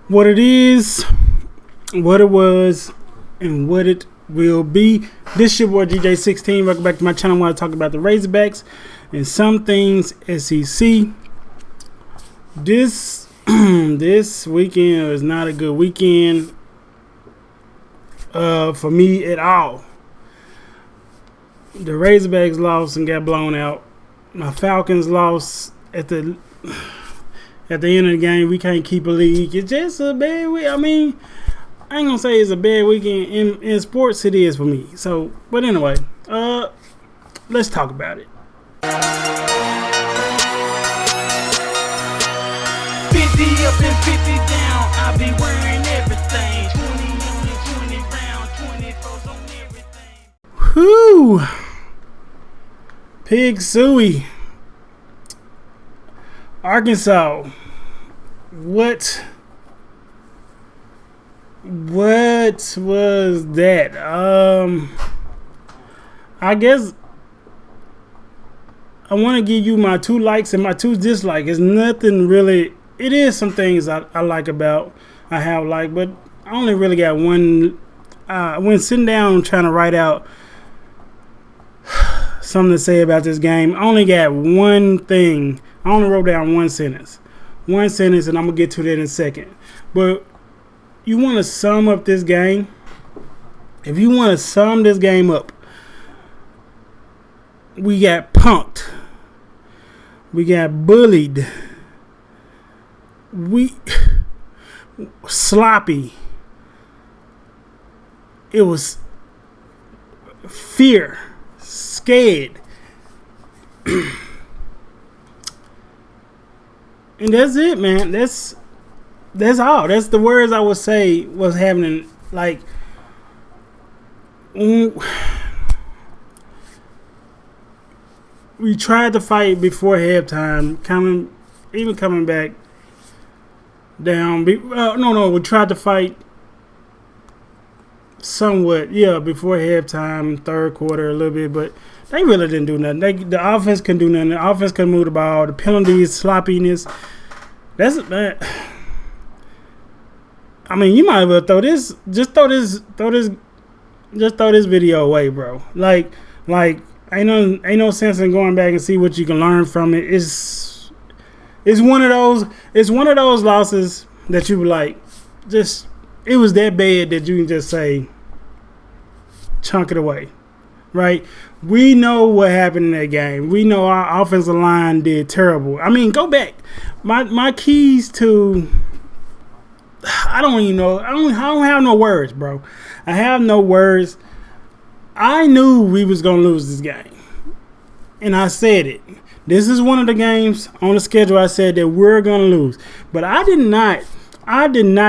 what it is, what it was, and what it will be. This your boy GJ16. Welcome back to my channel where I talk about the Razorbacks and some things SEC. This this weekend was not a good weekend for me at all. The Razorbacks lost and got blown out. My Falcons lost at the end of the game. We can't keep a lead. It's just a bad week. I mean, I ain't gonna say it's a bad weekend in sports. It is for me. So, but anyway, let's talk about it. 50 up and 50 down. I be wearing everything. 20 on it, 20 round, 24s on everything. Whew. Pig Suey. Arkansas. What was that? I guess I want to give you my 2 likes and my 2 dislikes. It's nothing really. It is some things I like about. I have liked, but I only really got one. When sitting down trying to write out something to say about this game, I only got one thing. I only wrote down one sentence, and I'm gonna get to that in a second. But you want to sum up this game? If you want to sum this game up, we got punked. We got bullied. We sloppy. It was fear, scared. And that's it, man. That's all. That's the words I would say was happening. Like, we tried to fight before halftime, coming back down. We tried to fight somewhat, before halftime, third quarter a little bit, but they really didn't do nothing. The offense couldn't do nothing. The offense couldn't move the ball. The penalties, sloppiness. That's man. I mean, you might as well throw this video away, bro. Like ain't no sense in going back and see what you can learn from it. It's one of those losses that you were like, just it was that bad that you can just say chunk it away. Right? We know what happened in that game. We know our offensive line did terrible. I mean, go back. My keys to I don't even know. I don't have no words, bro. I have no words. I knew we was gonna lose this game, and I said it. This is one of the games on the schedule. I said that we're gonna lose, but I did not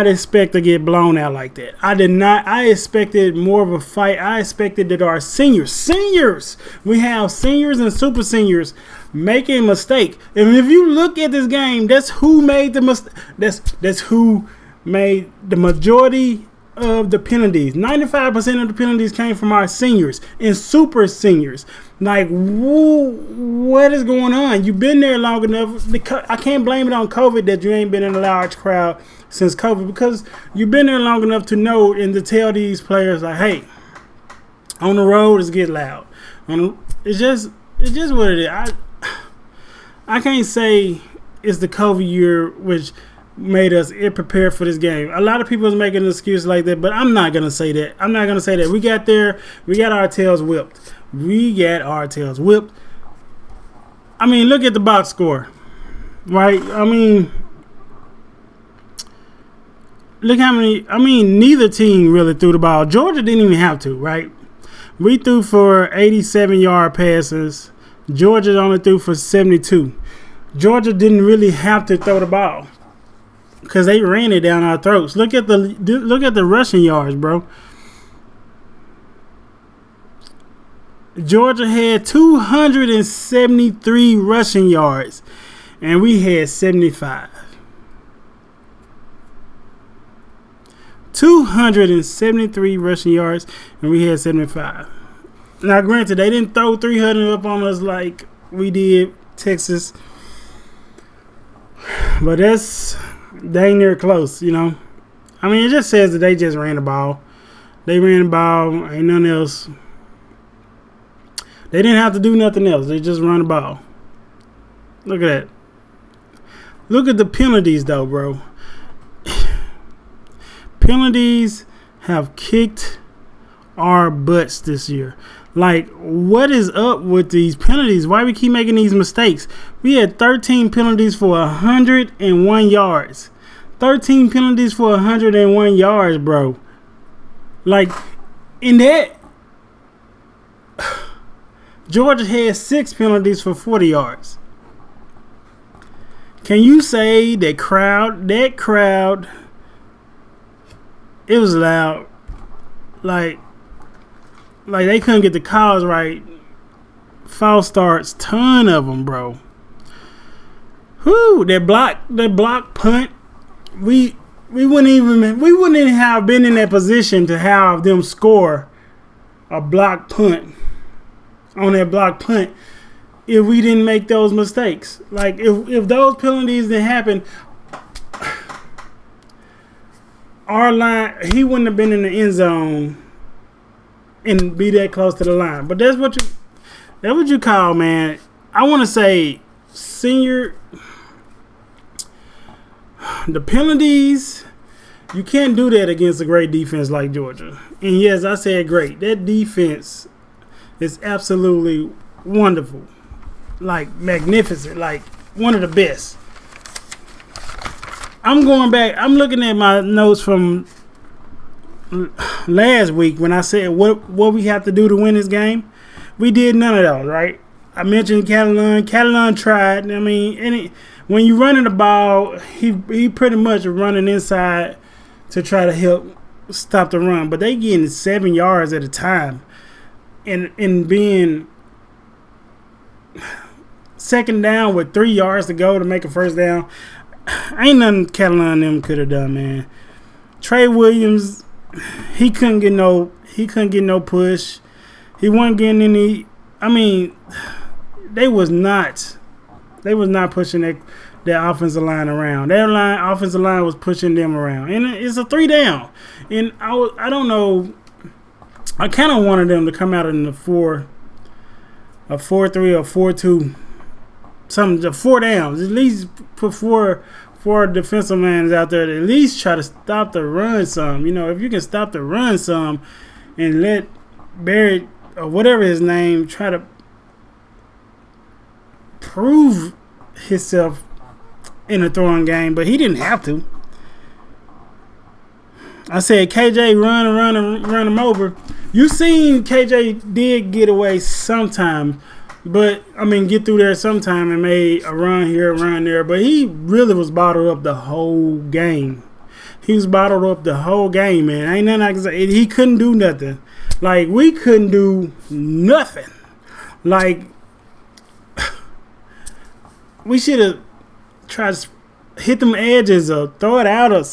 expect to get blown out like that. I did not. I expected more of a fight. I expected that our seniors, we have seniors and super seniors making a mistake. And if you look at this game, that's who made the mistake. That's who made the majority of the penalties. 95% of the penalties came from our seniors and super seniors. Like, what is going on? You've been there long enough. I can't blame it on COVID that you ain't been in a large crowd since COVID, because you've been there long enough to know and to tell these players, like, hey, on the road it's get loud. It's just what it is. I can't say it's the COVID year which made us prepared for this game. A lot of people is making an excuse like that, but I'm not gonna say that. We got there. We got our tails whipped. I mean, look at the box score, right? I mean, look how many. I mean, neither team really threw the ball. Georgia didn't even have to, right? We threw for 87-yard passes. Georgia only threw for 72. Georgia didn't really have to throw the ball, because they ran it down our throats. Look at the rushing yards, bro. Georgia had 273 rushing yards, and we had 75. 273 rushing yards, and we had 75. Now, granted, they didn't throw 300 up on us like we did Texas, but that's dang near close, you know. I mean, it just says that they just ran the ball. They ran the ball. Ain't nothing else. They didn't have to do nothing else. They just run the ball. Look at that. Look at the penalties, though, bro. Penalties have kicked our butts this year. Like, what is up with these penalties? Why we keep making these mistakes? We had 13 penalties for 101 yards. 13 penalties for 101 yards, bro. Like, in that, Georgia had 6 penalties for 40 yards. Can you say that crowd, it was loud. Like they couldn't get the calls right. False starts, ton of them, bro. Whoo, that block punt. We wouldn't even have been in that position to have them score a block punt on that block punt if we didn't make those mistakes. Like if those penalties didn't happen, our line, he wouldn't have been in the end zone and be that close to the line. But that's what you call, man. I want to say, the penalties, you can't do that against a great defense like Georgia. And yes, I said great. That defense is absolutely wonderful. Like, magnificent. Like, one of the best. I'm going back. I'm looking at my notes from last week when I said what we have to do to win this game. We did none of those, right? I mentioned Catalan. Catalan tried. I mean, when you running the ball, he pretty much running inside to try to help stop the run. But they getting 7 yards at a time, and being second down with 3 yards to go to make a first down. Ain't nothing Catalan and them could have done, man. Trey Williams, he couldn't get no push. He wasn't getting any. I mean, they was not pushing their offensive line around. Their offensive line was pushing them around, and it's a 3 down. And I don't know. I kind of wanted them to come out in a 4-3 or 4-2. Something, the 4 downs. At least put four defensive men out there to at least try to stop the run some. You know, if you can stop the run some and let Barrett or whatever his name try to prove himself in a throwing game, but he didn't have to. I said KJ run him over. You seen KJ did get away sometime. But, I mean, get through there sometime and made a run here, a run there. But he really was bottled up the whole game. He was bottled up the whole game, man. Ain't nothing I can say. He couldn't do nothing. Like, we couldn't do nothing. Like, we should have tried to hit them edges or throw it out or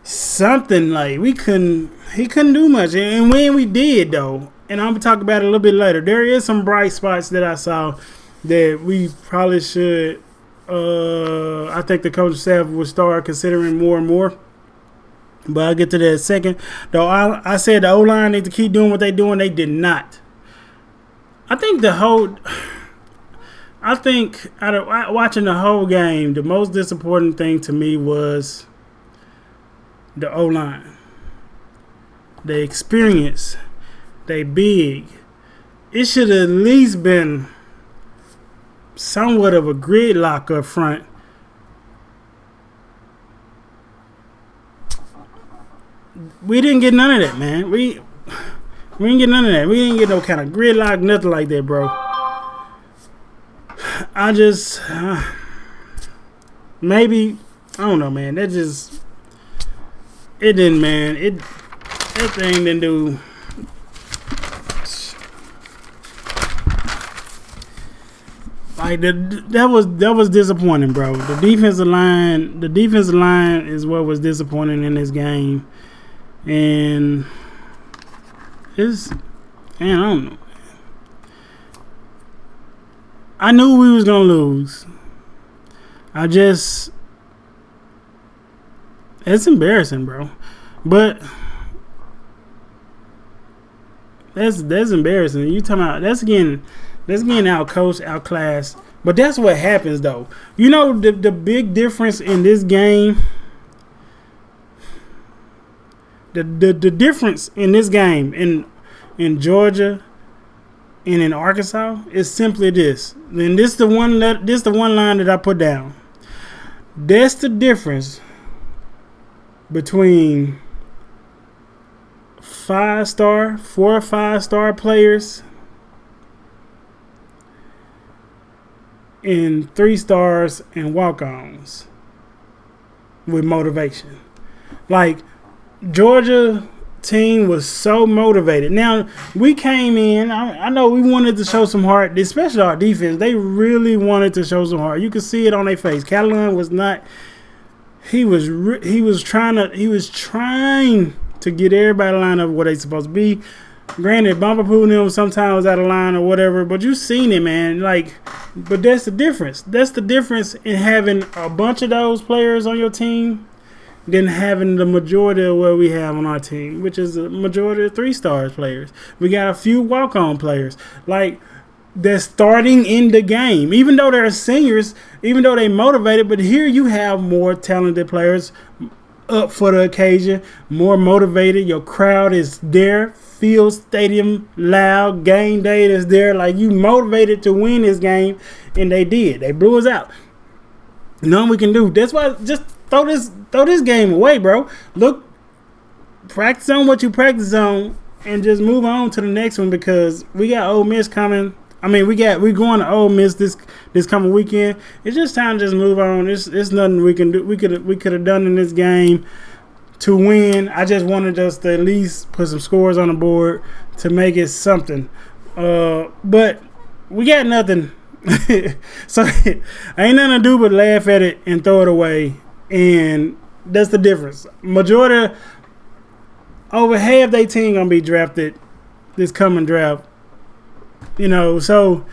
something. Like, he couldn't do much. And when we did, though, and I'm going to talk about it a little bit later, there is some bright spots that I saw that we probably should, I think the coaching staff will start considering more and more. But I'll get to that in a second. Though I said the O-line need to keep doing what they're doing. They did not. I think out of watching the whole game, the most disappointing thing to me was the O-line. The experience. They big. It should have at least been somewhat of a gridlock up front. We didn't get none of that, man. We didn't get none of that. We didn't get no kind of gridlock, nothing like that, bro. I just maybe I don't know, man. It didn't, man. That thing didn't do. Like that was disappointing, bro. The defensive line is what was disappointing in this game, and I don't know. I knew we was gonna lose. It's embarrassing, bro. But that's embarrassing. You talking about that's getting out coached, outclassed. But that's what happens though. You know the big difference in this game. The difference in this game in Georgia and in Arkansas is simply this. And this the one line that I put down. That's the difference between 4 or 5 star players and 3 stars and walk-ons with motivation. Like Georgia team was so motivated. Now we came in. I know we wanted to show some heart, especially our defense. They really wanted to show some heart. You could see it on their face. Catalan was not. He was trying to get everybody lined up where they supposed to be. Granted, Bumper Poo them sometimes out of line or whatever, but you seen it, man. Like, but that's the difference. That's the difference in having a bunch of those players on your team than having the majority of what we have on our team, which is a majority of 3 stars players. We got a few walk-on players. Like, they're starting in the game. Even though they're seniors, even though they motivated, but here you have more talented players up for the occasion, more motivated. Your crowd is there. Field stadium loud. Game day is there. Like, you motivated to win this game, and they did. They blew us out. Nothing we can do. That's why just throw this game away, bro. Look, practice on what you practice on, and just move on to the next one because we got Ole Miss coming. I mean, we're going to Ole Miss this coming weekend. It's just time to just move on. It's nothing we can do. We could have done in this game to win. I just wanted us to at least put some scores on the board to make it something. But we got nothing. So ain't nothing to do but laugh at it and throw it away. And that's the difference. Majority, over half their team gonna be drafted this coming draft. You know, so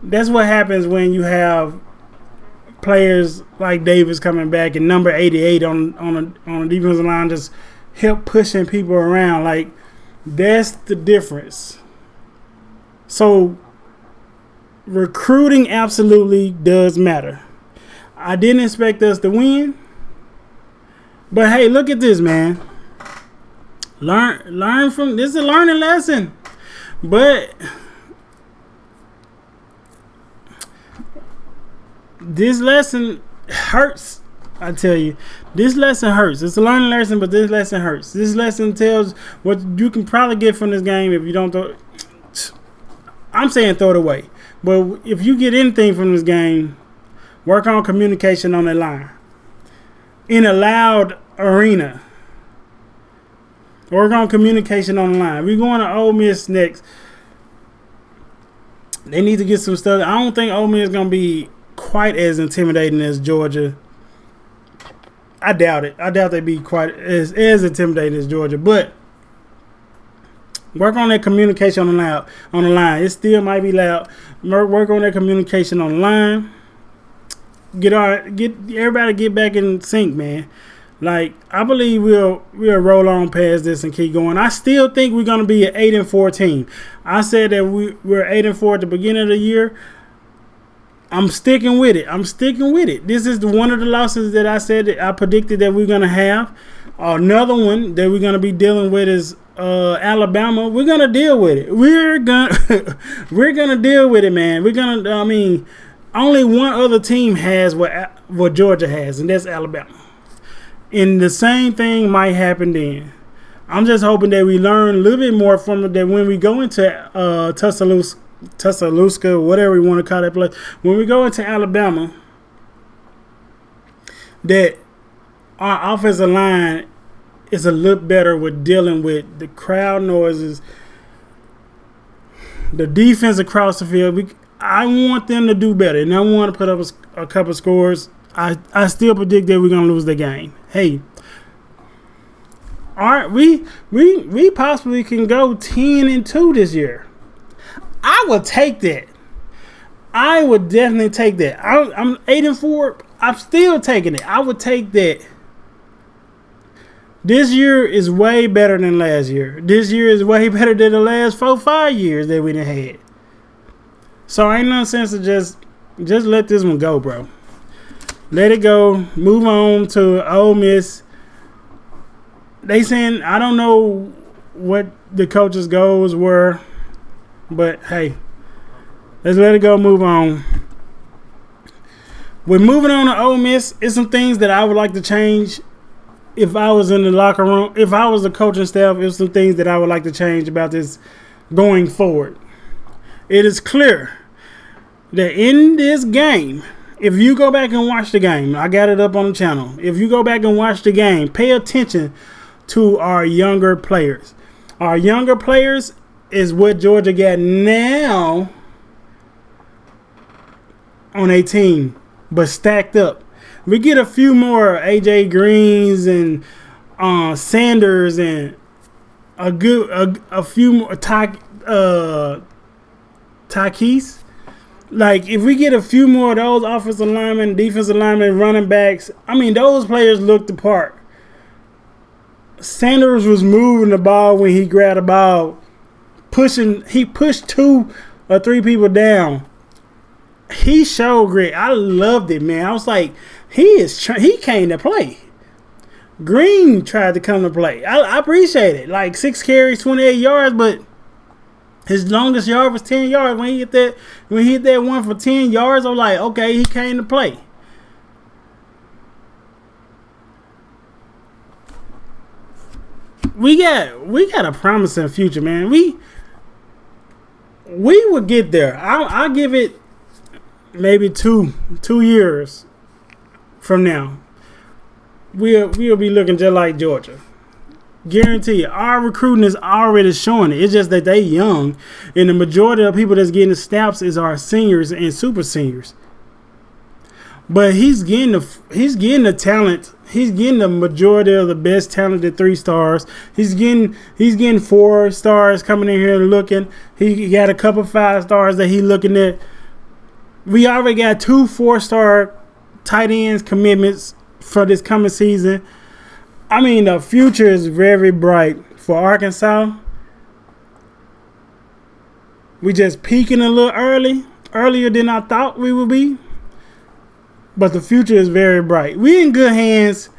that's what happens when you have players like Davis coming back and number 88 on a defensive line just help pushing people around. Like, that's the difference. So recruiting absolutely does matter. I didn't expect us to win, but hey, look at this, man. Learn from this is a learning lesson, but this lesson hurts. I tell you, this lesson hurts. It's a learning lesson, but this lesson hurts. This lesson tells what you can probably get from this game if you don't throw. I'm saying throw it away. But if you get anything from this game, work on communication on the line. In a loud arena. Work on communication on the line. We're going to Ole Miss next. They need to get some stuff. I don't think Ole Miss is going to be quite as intimidating as Georgia. I doubt it. I doubt they'd be quite as intimidating as Georgia. But work on that communication on the line. It still might be loud. Work on that communication on the line. Get everybody get back in sync, man. Like, I believe we'll roll on past this and keep going. I still think we're gonna be an 8-4 team. I said that we're 8-4 at the beginning of the year. I'm sticking with it. This is one of the losses that I said that I predicted that we're gonna have. Another one that we're gonna be dealing with is Alabama. We're gonna deal with it. We're gonna deal with it, man. Only one other team has what Georgia has, and that's Alabama. And the same thing might happen then. I'm just hoping that we learn a little bit more from it, that when we go into Tuscaloosa, whatever we want to call that place, when we go into Alabama, that our offensive line is a little better with dealing with the crowd noises, the defense across the field. I want them to do better, and I want to put up a couple scores. I still predict that we're gonna lose the game. Hey, all right, we possibly can go 10-2 this year. I would take that. I would definitely take that. I'm 8-4. I'm still taking it. I would take that This year is way better than last year. This year is way better than the last 4-5 years that we done had. So ain't no sense to just let this one go, bro. Let it go. Move on to Ole Miss. They saying, I don't know what the coach's goals were, but hey, let's let it go. Move on. We're moving on to Ole Miss. It's some things that I would like to change. If I was in the locker room, if I was the coaching staff, there's some things that I would like to change about this going forward. It is clear that in this game, if you go back and watch the game, I got it up on the channel. If you go back and watch the game, pay attention to our younger players. Our younger players is what Georgia got now on a team, but stacked up. We get a few more AJ Greens and Sanders and a few more Takis. Like, if we get a few more of those offensive linemen, defensive linemen, running backs, I mean, those players looked the part. Sanders was moving the ball when he grabbed the ball, he pushed 2 or 3 people down. He showed grit. I loved it, man. I was like, he came to play. Green tried to come to play. I appreciate it. Like 6 carries, 28 yards, but his longest yard was 10 yards. When he hit that one for 10 yards, I'm like, okay, he came to play. We got a promising future, man. We will get there. I'll give it maybe two years from now. We'll be looking just like Georgia. Guarantee you. Our recruiting is already showing it. It's just that they young, and the majority of people that's getting the snaps is our seniors and super seniors. But he's getting the talent. He's getting the majority of the best talented 3 stars. He's getting 4 stars coming in here and looking. He got a couple 5 stars that he looking at. We already got 2 4-star tight ends commitments for this coming season. I mean, the future is very bright for Arkansas. We just peaking a little earlier than I thought we would be. But the future is very bright. We in good hands.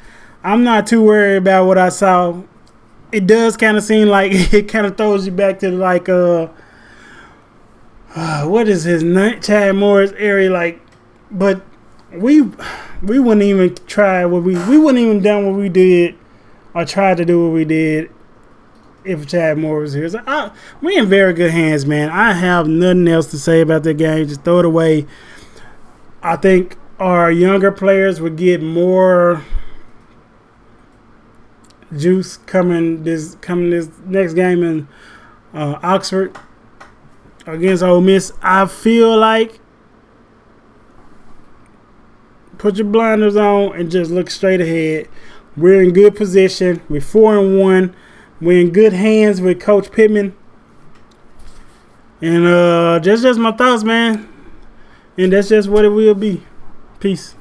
I'm not too worried about what I saw. It does kind of seem like it kind of throws you back to like what is his name? Chad Morris area, like, but we wouldn't even try what we wouldn't even done what we did or tried to do what we did if Chad Morris was here. So we in very good hands, man. I have nothing else to say about that game. Just throw it away. I think our younger players would get more juice coming this next game in Oxford against Ole Miss. I feel like put your blinders on and just look straight ahead. We're in good position. We're 4-1. We're in good hands with Coach Pittman. And just my thoughts, man. And that's just what it will be. Peace.